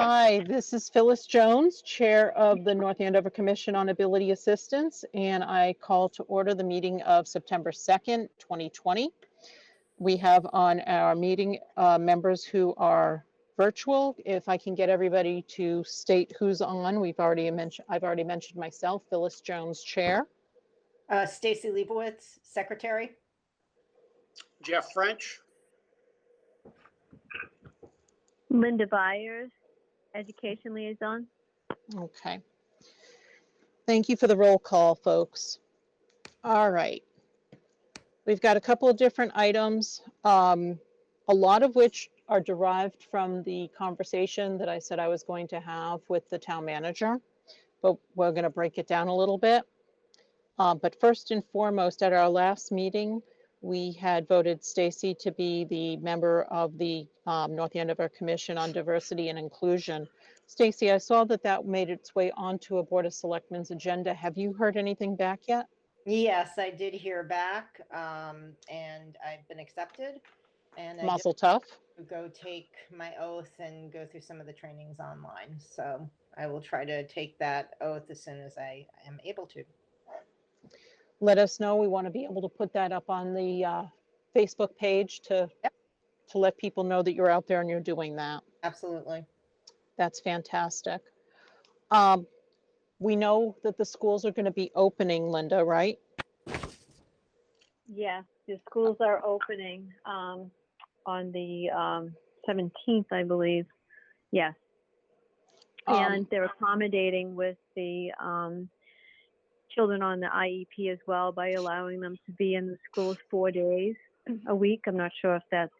Hi, this is Phyllis Jones, Chair of the North Andover Commission on Ability Assistance, and I call to order the meeting of September 2nd, 2020. We have on our meeting members who are virtual. If I can get everybody to state who's on, I've already mentioned myself, Phyllis Jones, Chair. Stacy Leibowitz, Secretary. Jeff French. Linda Byers, Education Liaison. Okay. Thank you for the roll call, folks. All right. We've got a couple of different items, a lot of which are derived from the conversation that I said I was going to have with the town manager, but we're going to break it down a little bit. But first and foremost, at our last meeting, we had voted Stacy to be the member of the North Andover Commission on Diversity and Inclusion. Stacy, I saw that made its way onto a Board of Selectmen's agenda. Have you heard anything back yet? Yes, I did hear back, and I've been accepted. And I Mazel tov. go take my oath and go through some of the trainings online. So I will try to take that oath as soon as I am able to. Let us know. We want to be able to put that up on the Facebook page to let people know that you're out there and you're doing that. Absolutely. That's fantastic. We know that the schools are going to be opening, Linda, right? Yes, the schools are opening on the 17th, I believe. Yes. And they're accommodating with the children on the IEP as well by allowing them to be in the schools 4 days a week. I'm not sure if that's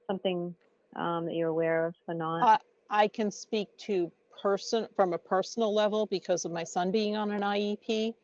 something that you're aware of or not. I can speak to from a personal level because of my son being on an IEP.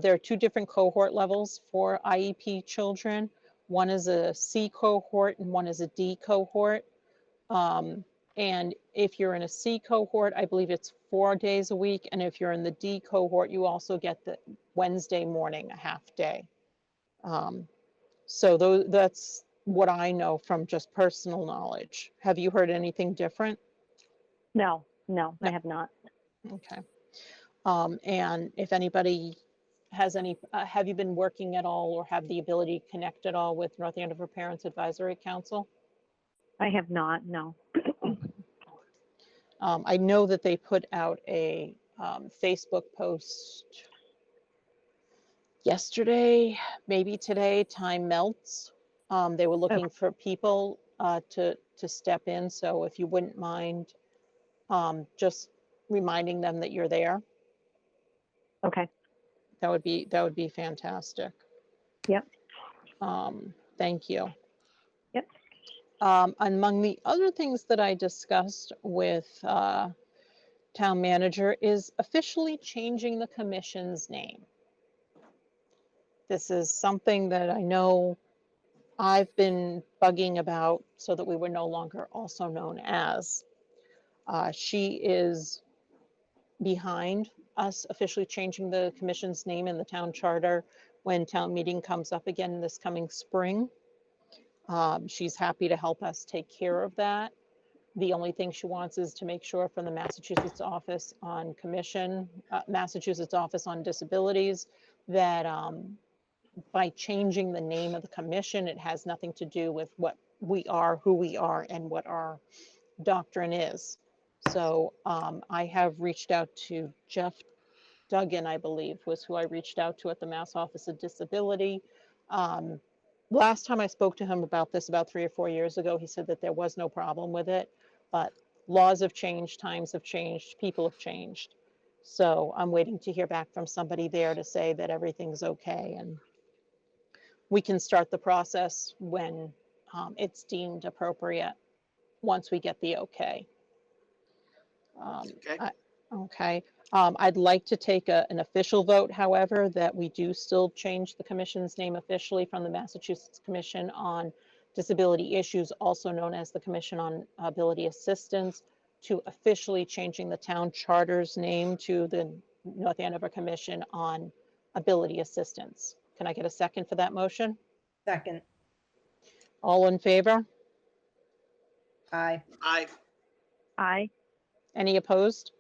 There are two different cohort levels for IEP children. One is a C cohort and one is a D cohort. And if you're in a C cohort, I believe it's 4 days a week. And if you're in the D cohort, you also get the Wednesday morning, a half day. So that's what I know from just personal knowledge. Have you heard anything different? No, I have not. Okay. And if anybody has any, have you been working at all or have the ability to connect at all with North Andover Parents Advisory Council? I have not, no. I know that they put out a Facebook post yesterday, maybe today, time melts. They were looking for people to step in. So if you wouldn't mind just reminding them that you're there. Okay. That would be fantastic. Yep. Thank you. Yep. Among the other things that I discussed with town manager is officially changing the commission's name. This is something that I know I've been bugging about so that we were no longer also known as. She is behind us officially changing the commission's name in the town charter when town meeting comes up again this coming spring. She's happy to help us take care of that. The only thing she wants is to make sure from the Massachusetts Office on Commission, Massachusetts Office on Disabilities, that by changing the name of the commission, it has nothing to do with what we are, who we are, and what our doctrine is. So I have reached out to Jeff Duggan, I believe, was who I reached out to at the Mass Office of Disability. Last time I spoke to him about this about 3 or 4 years ago, he said that there was no problem with it, but laws have changed, times have changed, people have changed. So I'm waiting to hear back from somebody there to say that everything's okay, and we can start the process when it's deemed appropriate once we get the okay. Okay. I'd like to take an official vote, however, that we do still change the commission's name officially from the Massachusetts Commission on Disability Issues, also known as the Commission on Ability Assistance, to officially changing the town charter's name to the North Andover Commission on Ability Assistance. Can I get a second for that motion? Aye. Any opposed?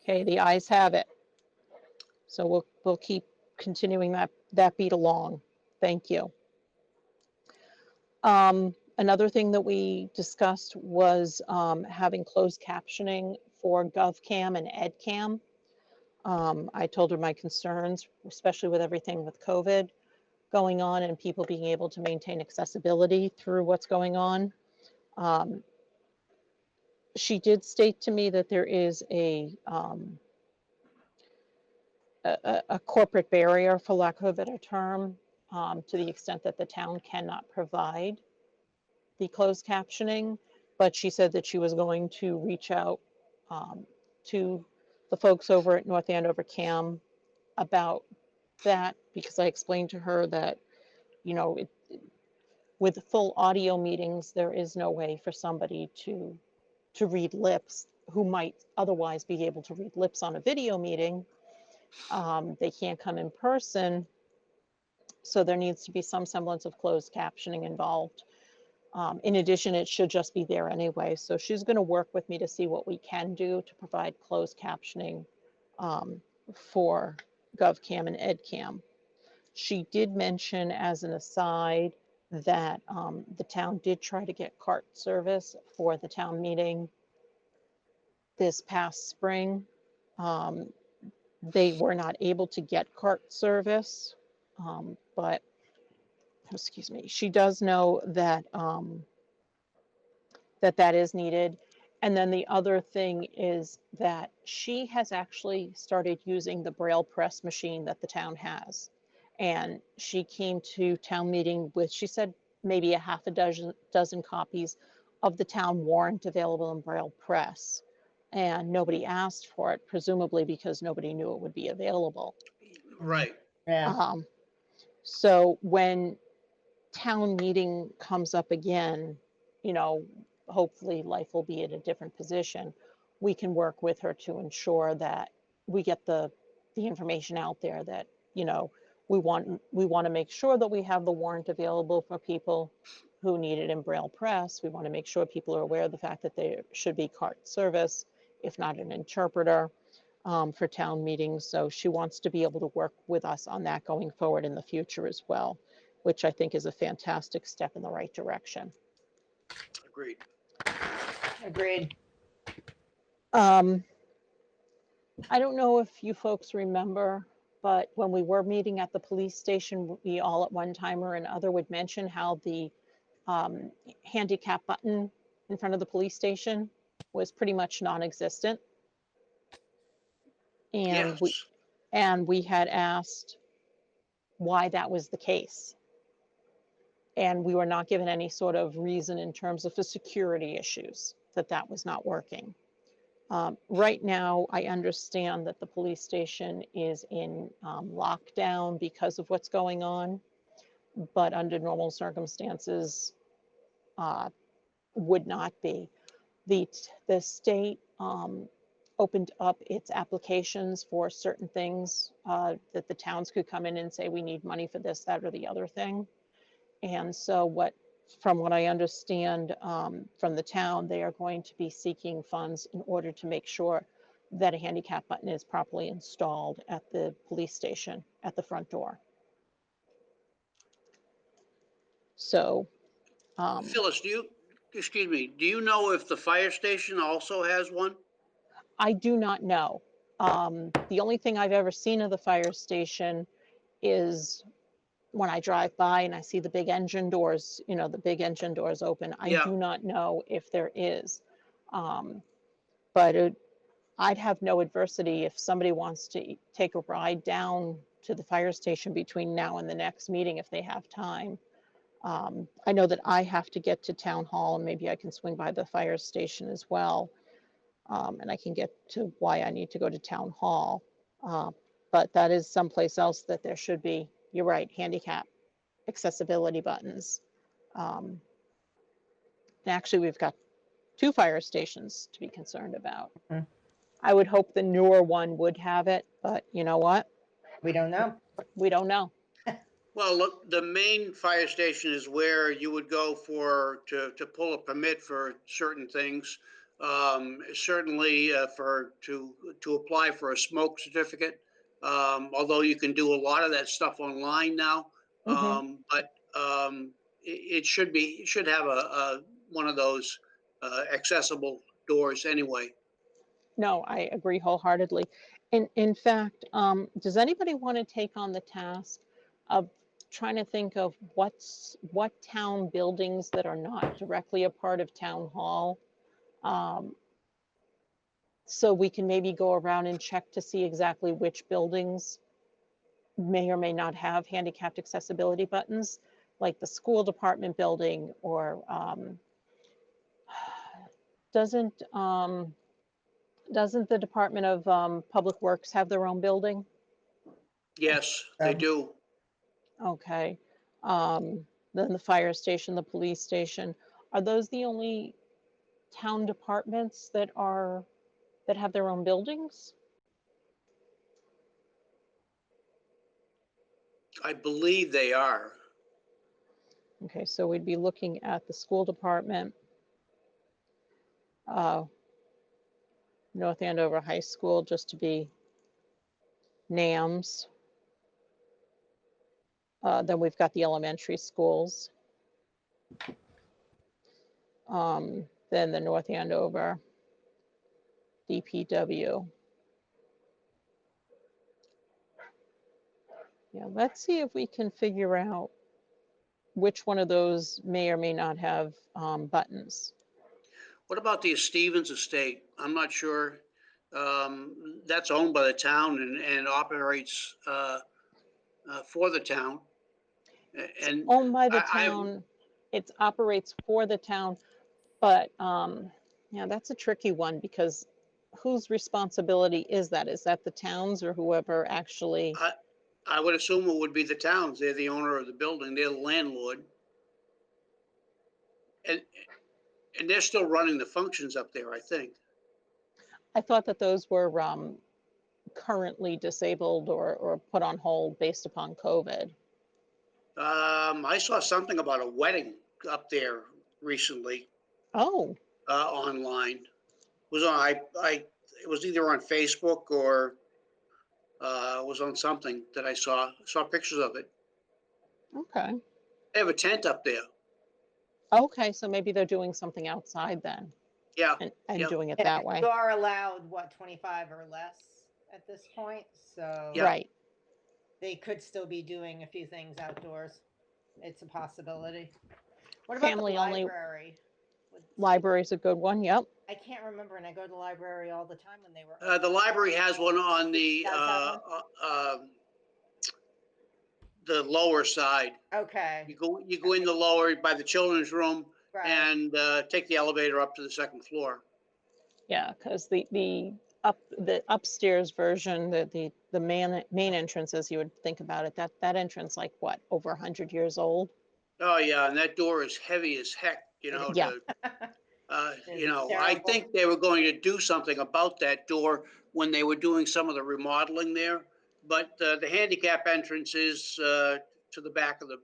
Okay, the ayes have it. So we'll keep continuing that beat along. Thank you. Another thing that we discussed was having closed captioning for GovCam and EdCam. I told her my concerns, especially with everything with COVID going on and people being able to maintain accessibility through what's going on. She did state to me that there is a corporate barrier, for lack of a better term, to the extent that the town cannot provide the closed captioning, but she said that she was going to reach out to the folks over at North Andover CAM about that, because I explained to her that, you know, with full audio meetings, there is no way for somebody to read lips who might otherwise be able to read lips on a video meeting. They can't come in person, so there needs to be some semblance of closed captioning involved. In addition, it should just be there anyway. So she's going to work with me to see what we can do to provide closed captioning for GovCam and EdCam. She did mention as an aside that the town did try to get cart service for the town meeting this past spring. They were not able to get cart service, but excuse me, she does know that that is needed. And then the other thing is that she has actually started using the Braille press machine that the town has. And she came to town meeting with, she said, maybe a half a dozen copies of the town warrant available in Braille press. And nobody asked for it, presumably because nobody knew it would be available. Right. Yeah. So when town meeting comes up again, you know, hopefully life will be at a different position. We can work with her to ensure that we get the information out there that, you know, we want to make sure that we have the warrant available for people who need it in Braille press. We want to make sure people are aware of the fact that there should be cart service, if not an interpreter, for town meetings. So she wants to be able to work with us on that going forward in the future as well, which I think is a fantastic step in the right direction. Agreed. Agreed. I don't know if you folks remember, but when we were meeting at the police station, we all at one time or another would mention how the handicap button in front of the police station was pretty much non-existent. And Yes. we had asked why that was the case. And we were not given any sort of reason in terms of the security issues that was not working. Right now, I understand that the police station is in lockdown because of what's going on, but under normal circumstances, would not be. The state opened up its applications for certain things that the towns could come in and say, we need money for this, that, or the other thing. And so from what I understand from the town, they are going to be seeking funds in order to make sure that a handicap button is properly installed at the police station at the front door. So, Phyllis, excuse me, do you know if the fire station also has one? I do not know. The only thing I've ever seen of the fire station is when I drive by and I see the big engine doors, you know, the big engine doors open. I Yeah. do not know if there is. But I'd have no adversity if somebody wants to take a ride down to the fire station between now and the next meeting if they have time. I know that I have to get to town hall and maybe I can swing by the fire station as well. And I can get to why I need to go to town hall. But that is someplace else that there should be, you're right, handicap accessibility buttons. And actually, we've got 2 fire stations to be concerned about. Mhm. I would hope the newer one would have it, but you know what? We don't know. We don't know. Well, look, the main fire station is where you would go to pull a permit for certain things. Certainly to apply for a smoke certificate. Although you can do a lot of that stuff online now. But it should have one of those accessible doors anyway. No, I agree wholeheartedly. In fact, does anybody want to take on the task of trying to think of what town buildings that are not directly a part of town hall? So we can maybe go around and check to see exactly which buildings may or may not have handicapped accessibility buttons, like the school department building, or doesn't the Department of Public Works have their own building? Yes, they do. Okay. Then the fire station, the police station, are those the only town departments that have their own buildings? I believe they are. Okay, so we'd be looking at the school department, North Andover High School, just to be NAMS. Then we've got the elementary schools. Then the North Andover DPW. Yeah, let's see if we can figure out which one of those may or may not have buttons. What about the Stevens estate? I'm not sure. That's owned by the town and operates for the town. And Owned by the I- town, it operates for the town, but yeah, that's a tricky one because whose responsibility is that? Is that the town's or whoever actually? I would assume it would be the towns. They're the owner of the building. They're the landlord. And they're still running the functions up there, I think. I thought that those were currently disabled or put on hold based upon COVID. I saw something about a wedding up there recently Oh, online. It was on it was either on Facebook or it was on something that I saw pictures of it. okay. They have a tent up there. Okay, so maybe they're doing something outside then Yeah. and Yep. doing it Yeah, that way. you are allowed, 25 or less at this point, so Yeah. Right. they could still be doing a few things outdoors. It's a possibility. What about Family the only. library? Library's a good one. Yep. I can't remember, and I go to the library all the time when they were The open. library has one on the lower side. Okay, You go in the lower by the children's room right. and take the elevator up to the second floor. Yeah, because the upstairs version, the main entrance, as you would think about it, that entrance, like what, over 100 years old? Oh yeah, and that door is heavy as heck. Yeah. I think they were going to do something about that door when they were doing some of the remodeling there. But the handicap entrance is to the back of the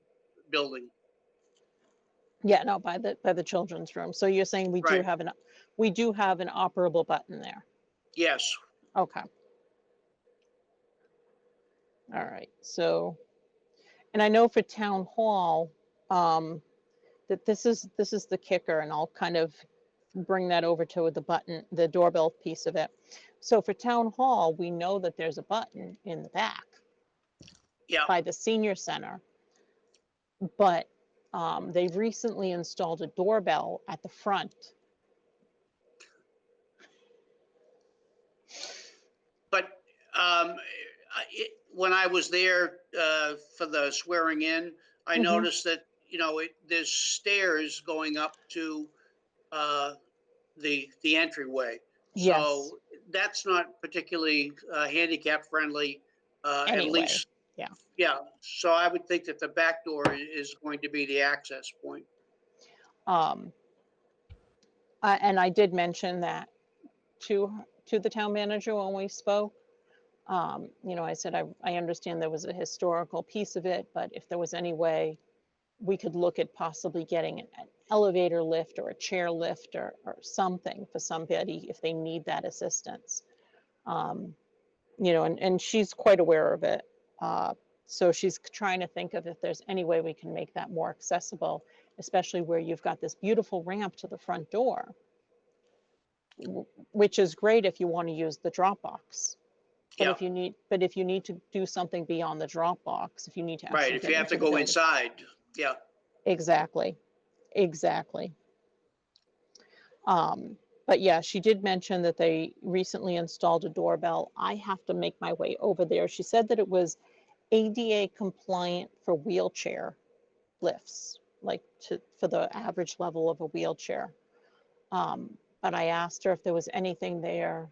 building. Yeah, no, by the children's room. So you're saying we do Right. have an operable button there. Yes. Okay. All right. So, and I know for town hall, that this is the kicker, and I'll kind of bring that over to the doorbell piece of it. So for town hall, we know that there's a button in the back Yeah. by the senior center, but they've recently installed a doorbell at the front. But when I was there for the swearing in, I Mhm. noticed that there's stairs going up to the entryway. Yes. So that's not particularly handicap friendly. At Anyway, least, yeah. yeah. So I would think that the back door is going to be the access point. And I did mention that to the town manager when we spoke. You know, I said, I understand there was a historical piece of it, but if there was any way we could look at possibly getting an elevator lift or a chair lift or something for somebody if they need that assistance. You know, and she's quite aware of it. So she's trying to think of if there's any way we can make that more accessible, especially where you've got this beautiful ramp to the front door, which is great if you want to use the drop box. But Yeah, if you need to do something beyond the drop box, if you need to right. actually If get you have to into the go building. inside, yeah. Exactly, exactly. But yeah, she did mention that they recently installed a doorbell. I have to make my way over there. She said that it was ADA compliant for wheelchair lifts, like for the average level of a wheelchair. But I asked her if there was anything there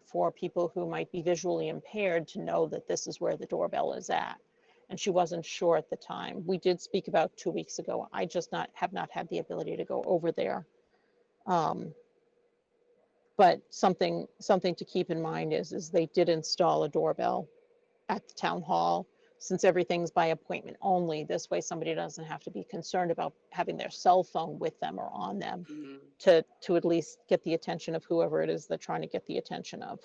for people who might be visually impaired to know that this is where the doorbell is at. And she wasn't sure at the time. We did speak about 2 weeks ago. I just have not had the ability to go over there. But something to keep in mind is they did install a doorbell at the town hall. Since everything's by appointment only, this way somebody doesn't have to be concerned about having their cell phone with them or on them Mhm. to at least get the attention of whoever it is they're trying to get the attention of.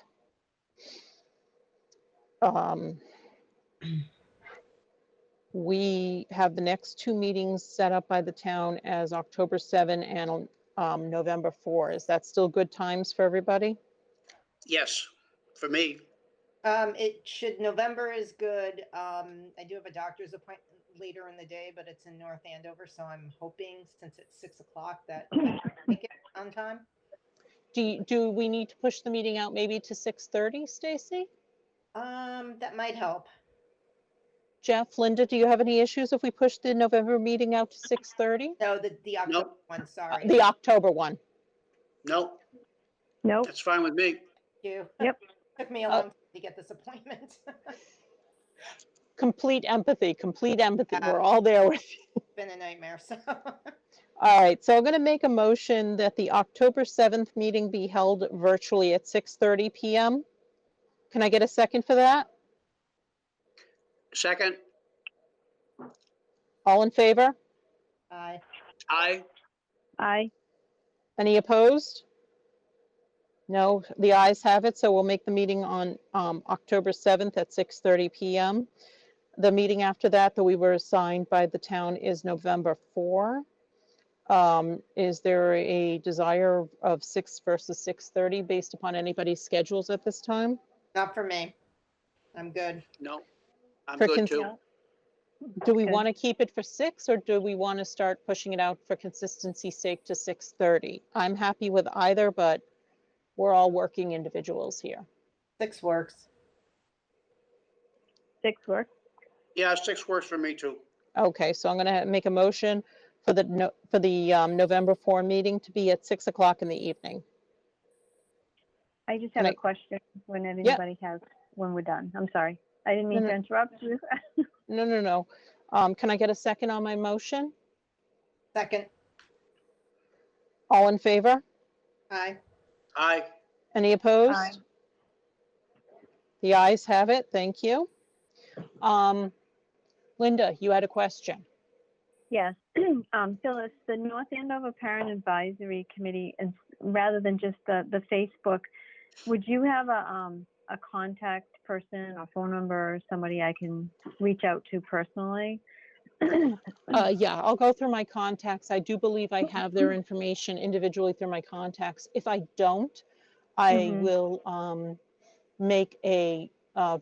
We have the next 2 meetings set up by the town as October 7 and November 4. Is that still good times for everybody? Yes, for me. November is good. I do have a doctor's appointment later in the day, but it's in North Andover, so I'm hoping since it's 6 o'clock that I can make it on time. Do we need to push the meeting out maybe to 6:30, Stacy? That might help. Jeff, Linda, do you have any issues if we push the November meeting out to 6:30? No, the October Nope, one, sorry. The October one. nope, Nope. that's fine with me. Thank you. Yep. Took me a long time to get this appointment. Complete empathy, complete empathy. Yeah. We're all there with you. It's been a nightmare, so. All right, so I'm going to make a motion that the October 7th meeting be held virtually at 6:30 p.m. Can I get a second for that? Second, All in favor? Aye. aye. Aye. Any opposed? No, the ayes have it, so we'll make the meeting on October 7th at 6:30 p.m. The meeting after that we were assigned by the town is November 4. Is there a desire of 6 versus 6:30 based upon anybody's schedules at this time? Not for me. I'm good. No, I'm For good too. Do we Okay. want to keep it for 6 or do we want to start pushing it out for consistency's sake to 6:30? I'm happy with either, but we're all working individuals here. 6 works. 6 works. Yeah, 6 works for me too. Okay, so I'm going to make a motion for the November 4 meeting to be at 6 o'clock in the evening. I just Can have I- a question when anybody has, when we're done. I'm sorry. I didn't mean No, to no. interrupt you. No. Can I get a second on my motion? Second. All in favor? Aye. Aye. Any opposed? Aye. The ayes have it. Thank you. Linda, you had a question. Yes. Phyllis, the North Andover Parent Advisory Committee, and rather than just the Facebook, would you have a contact person or phone number or somebody I can reach out to personally? Yeah, I'll go through my contacts. I do believe I have their information individually through my contacts. If I don't, I Mhm. will make a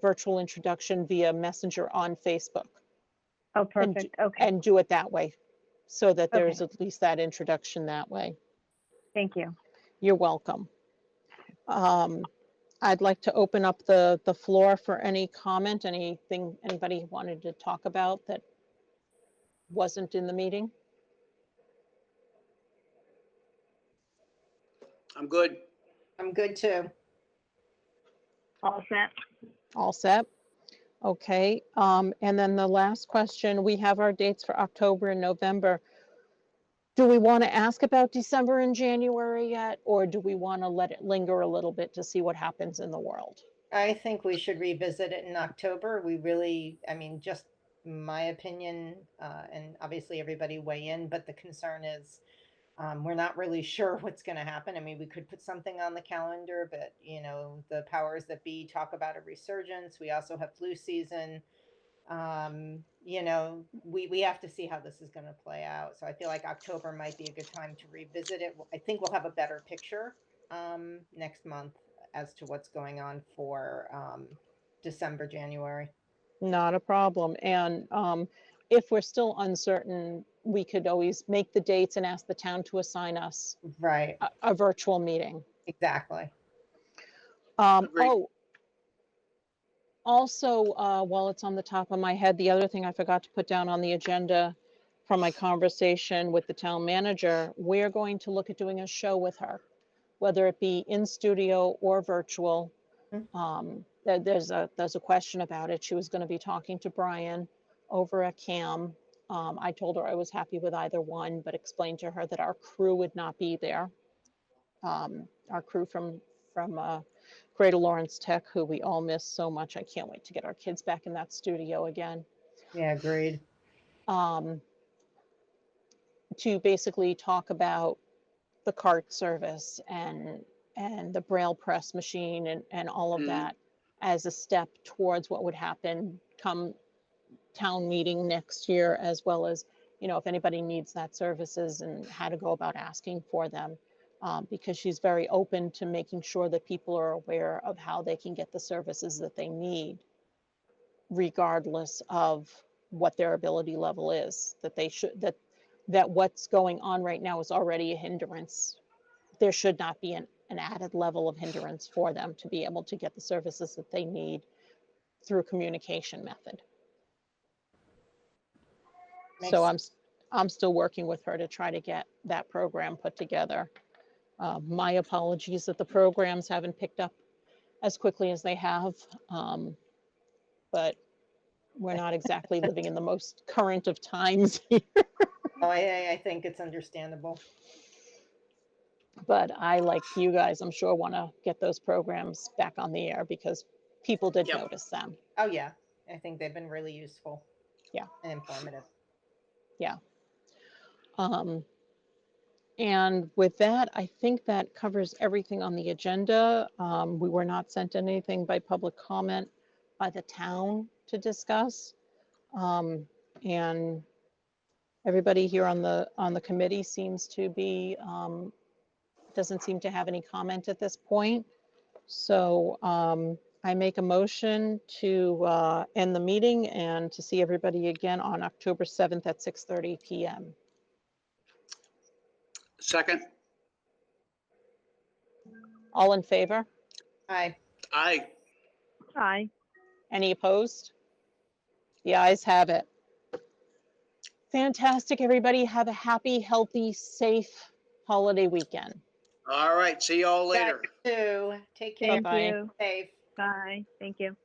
virtual introduction via Messenger on Facebook Oh, perfect. Okay. and do it that way so that there's Okay. at least that introduction that way. Thank you. You're welcome. I'd like to open up the floor for any comment, anything anybody wanted to talk about that wasn't in the meeting. I'm good. I'm good too. All set? All set? Okay, and then the last question, we have our dates for October and November. Do we want to ask about December and January yet, or do we want to let it linger a little bit to see what happens in the world? I think we should revisit it in October. We really, I mean, just my opinion, and obviously everybody weigh in, but the concern is we're not really sure what's going to happen. I mean, we could put something on the calendar, but the powers that be talk about a resurgence. We also have flu season. We have to see how this is going to play out. So I feel like October might be a good time to revisit it. I think we'll have a better picture next month as to what's going on for December, January. Not a problem. And if we're still uncertain, we could always make the dates and ask the town to assign us Right. a virtual meeting. Exactly. Agreed. Oh, also, while it's on the top of my head, the other thing I forgot to put down on the agenda from my conversation with the town manager, we're going to look at doing a show with her, whether it be in studio or virtual. There's a question about it. She was going to be talking to Brian over at CAM. I told her I was happy with either one, but explained to her that our crew would not be there. Our crew from Greater Lawrence Tech, who we all miss so much. I can't wait to get our kids back in that studio again. Yeah, agreed. To basically talk about the cart service and the Braille press machine and all of that as a step towards what would happen come town meeting next year, as well as, if anybody needs that services and how to go about asking for them. Because she's very open to making sure that people are aware of how they can get the services that they need, regardless of what their ability level is, that they should, that what's going on right now is already a hindrance. There should not be an added level of hindrance for them to be able to get the services that they need through communication method. So I'm still working with her to try to get that program put together. My apologies that the programs haven't picked up as quickly as they have, but we're not exactly living in the most current of times here. Oh, I think it's understandable. But I, like you guys, I'm sure want to get those programs back on the air because people did Yep. notice them. Oh, yeah. I think they've been really useful. Yeah. And informative. Yeah. And with that, I think that covers everything on the agenda. We were not sent anything by public comment by the town to discuss. And everybody here on the committee seems to be, doesn't seem to have any comment at this point. So I make a motion to end the meeting and to see everybody again on October 7th at 6:30 p.m. Second. All in favor? Aye. Aye. Aye. Any opposed? The ayes have it. Fantastic, everybody. Have a happy, healthy, safe holiday weekend. All right. See y'all later. Guys, too. Take care. Thank Bye-bye. you. Safe. Bye. Thank you.